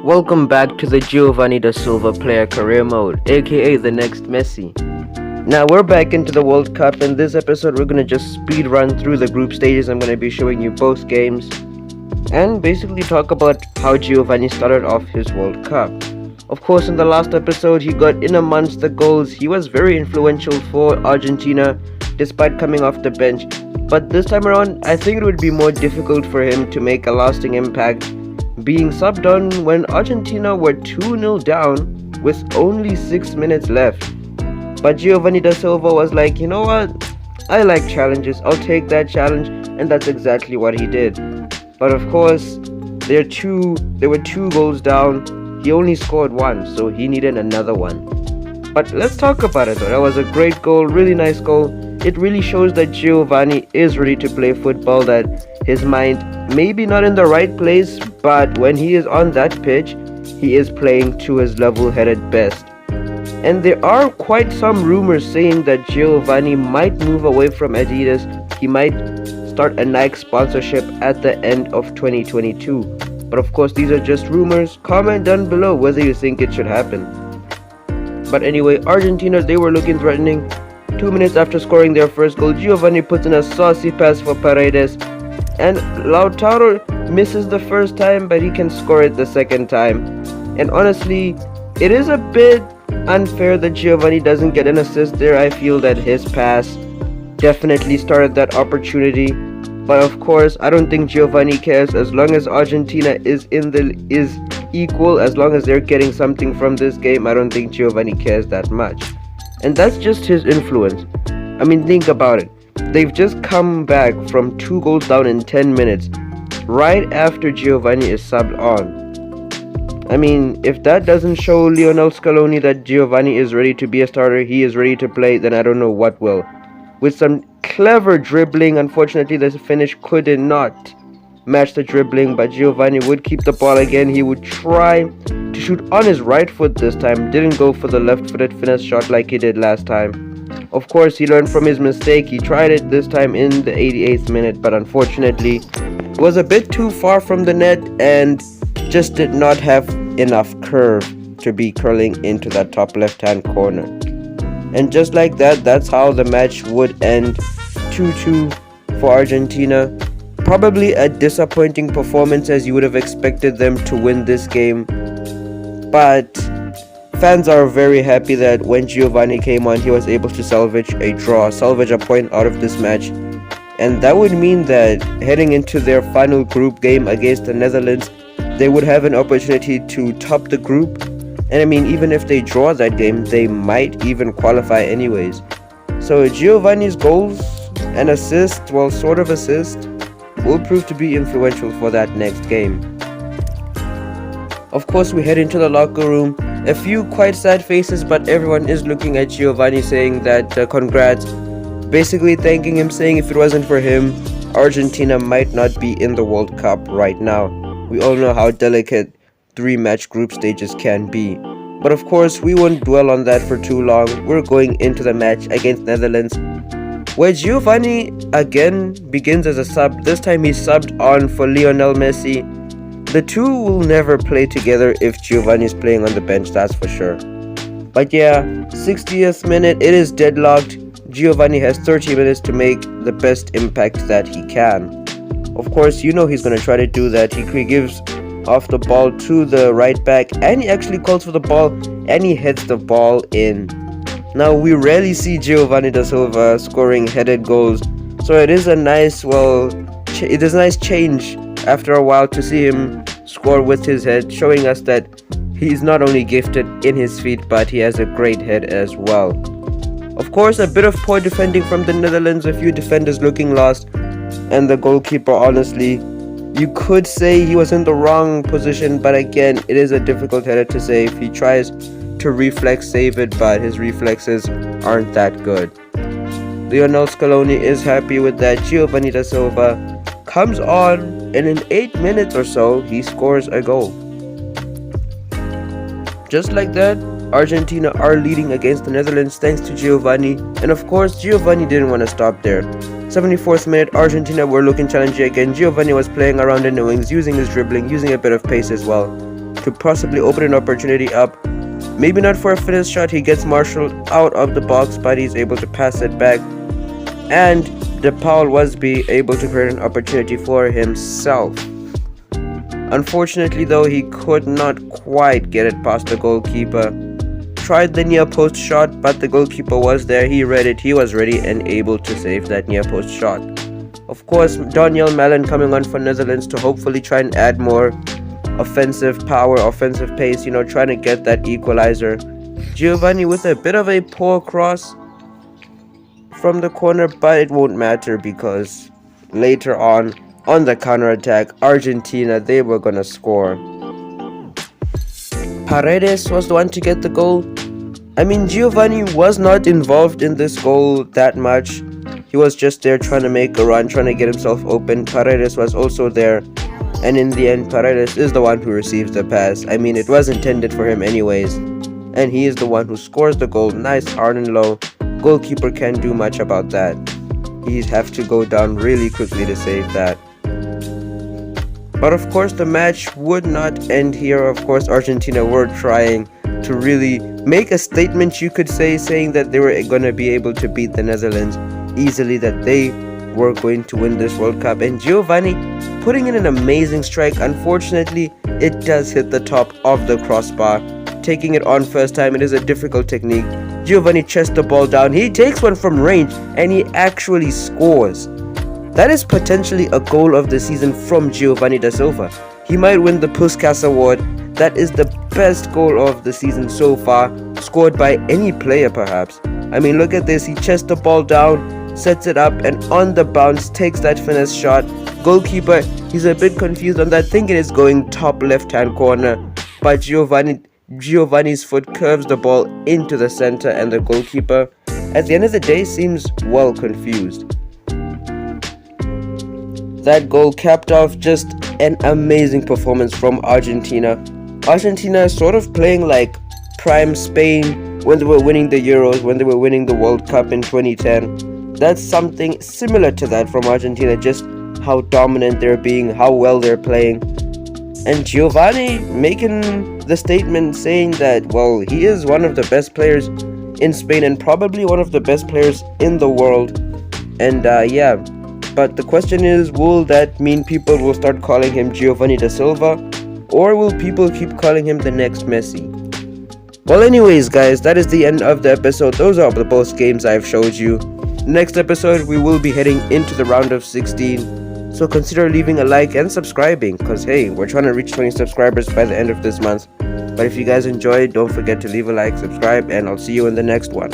Welcome back to the Giovanni Da Silva player career mode, aka the Next Messi. Now we're back into the World Cup. In this episode we're going to just speed run through the group stages. I'm going to be showing you both games and basically talk about how Giovanni started off his World Cup. Of course, in the last episode he got in amongst the goals. He was very influential for Argentina despite coming off the bench. But this time around I think it would be more difficult for him to make a lasting impact, being subbed on when Argentina were 2-0 down with only 6 minutes left. But Giovanni Da Silva was like, you know what, I like challenges, I'll take that challenge, and that's exactly what he did. But of course, they were 2 goals down, he only scored 1, so he needed another one. But let's talk about it though. That was a great goal, really nice goal. It really shows that Giovanni is ready to play football, that his mind maybe not in the right place, but when he is on that pitch, he is playing to his level-headed best. And there are quite some rumors saying that Giovanni might move away from Adidas. He might start a Nike sponsorship at the end of 2022. But of course, these are just rumors. Comment down below whether you think it should happen. But anyway, Argentina, they were looking threatening. 2 minutes after scoring their first goal, Giovanni puts in a saucy pass for Paredes, and Lautaro misses the first time, but he can score it the second time. And honestly, it is a bit unfair that Giovanni doesn't get an assist there. I feel that his pass definitely started that opportunity. But of course, I don't think Giovanni cares. As long as Argentina is equal, as long as they're getting something from this game, I don't think Giovanni cares that much. And that's just his influence. I mean, think about it. They've just come back from 2 goals down in 10 minutes, right after Giovanni is subbed on. I mean, if that doesn't show Lionel Scaloni that Giovanni is ready to be a starter, he is ready to play, then I don't know what will. With some clever dribbling, unfortunately the finish could not match the dribbling, but Giovanni would keep the ball again. He would try to shoot on his right foot this time, didn't go for the left-footed finesse shot like he did last time. Of course, he learned from his mistake. He tried it this time in the 88th minute, but unfortunately it was a bit too far from the net and just did not have enough curve to be curling into that top left-hand corner. And just like that, that's how the match would end, 2-2 for Argentina. Probably a disappointing performance, as you would have expected them to win this game, but fans are very happy that when Giovanni came on, he was able to salvage a point out of this match. And that would mean that heading into their final group game against the Netherlands, they would have an opportunity to top the group. And I mean, even if they draw that game, they might even qualify anyways. So Giovanni's goals and assist, well, sort of assist, will prove to be influential for that next game. Of course, we head into the locker room. A few quite sad faces, but everyone is looking at Giovanni saying that congrats, basically thanking him, saying if it wasn't for him, Argentina might not be in the World Cup right now. We all know how delicate 3-match group stages can be. But of course, we won't dwell on that for too long. We're going into the match against Netherlands, where Giovanni again begins as a sub. This time he's subbed on for Lionel Messi. The two will never play together if Giovanni is playing on the bench, that's for sure. But yeah, 60th minute, it is deadlocked. Giovanni has 30 minutes to make the best impact that he can. Of course, you know he's going to try to do that. He gives off the ball to the right back, and he actually calls for the ball, and he heads the ball in. Now, we rarely see Giovanni Da Silva scoring headed goals, so it is a nice, change after a while to see him score with his head, showing us that he's not only gifted in his feet, but he has a great head as well. Of course, a bit of poor defending from the Netherlands, a few defenders looking lost, and the goalkeeper, honestly, you could say he was in the wrong position, but again, it is a difficult header to save. He tries to reflex save it, but his reflexes aren't that good. Lionel Scaloni is happy with that. Giovanni Da Silva comes on, and in 8 minutes or so, he scores a goal. Just like that, Argentina are leading against the Netherlands thanks to Giovanni, and of course, Giovanni didn't want to stop there. 74th minute, Argentina were looking challenging again. Giovanni was playing around in the wings, using his dribbling, using a bit of pace as well. to possibly open an opportunity up. Maybe not for a finish shot, he gets marshaled out of the box, but he's able to pass it back. And De Paul was able to create an opportunity for himself. Unfortunately though, he could not quite get it past the goalkeeper. Tried the near post shot, but the goalkeeper was there, he read it, he was ready and able to save that near post shot. Of course, Daniel Malen coming on for Netherlands to hopefully try and add more offensive power, offensive pace, trying to get that equalizer. Giovanni with a bit of a poor cross from the corner, but it won't matter because later on the counter-attack, Argentina, they were gonna score. Paredes was the one to get the goal. I mean, Giovanni was not involved in this goal that much. He was just there trying to make a run, trying to get himself open. Paredes was also there. And in the end, Paredes is the one who receives the pass. I mean, it was intended for him anyways. And he is the one who scores the goal. Nice hard and low. Goalkeeper can't do much about that. He'd have to go down really quickly to save that. But of course, the match would not end here. Of course, Argentina were trying to really make a statement, you could say, saying that they were going to be able to beat the Netherlands easily, that they were going to win this World Cup. And Giovanni putting in an amazing strike. Unfortunately, it does hit the top of the crossbar. Taking it on first time, it is a difficult technique. Giovanni chests the ball down. He takes one from range and he actually scores. That is potentially a goal of the season from Giovanni Da Silva. He might win the Puskas Award. That is the best goal of the season so far, scored by any player perhaps. I mean, look at this. He chests the ball down, sets it up, and on the bounce takes that finesse shot. Goalkeeper, he's a bit confused on that, thinking it's going top left-hand corner, but Giovanni's foot curves the ball into the center, and the goalkeeper, at the end of the day, seems well confused. That goal capped off just an amazing performance from Argentina. Argentina is sort of playing like prime Spain when they were winning the Euros, when they were winning the World Cup in 2010. That's something similar to that from Argentina, just how dominant they're being, how well they're playing. And Giovanni making the statement saying that, well, he is one of the best players in Spain and probably one of the best players in the world. And yeah, but the question is, will that mean people will start calling him Giovanni Da Silva, or will people keep calling him the next Messi? Well, anyways guys, that is the end of the episode. Those are the both games I've showed you. Next episode, we will be heading into the round of 16. So consider leaving a like and subscribing, because hey, we're trying to reach 20 subscribers by the end of this month. But if you guys enjoyed, don't forget to leave a like, subscribe, and I'll see you in the next one.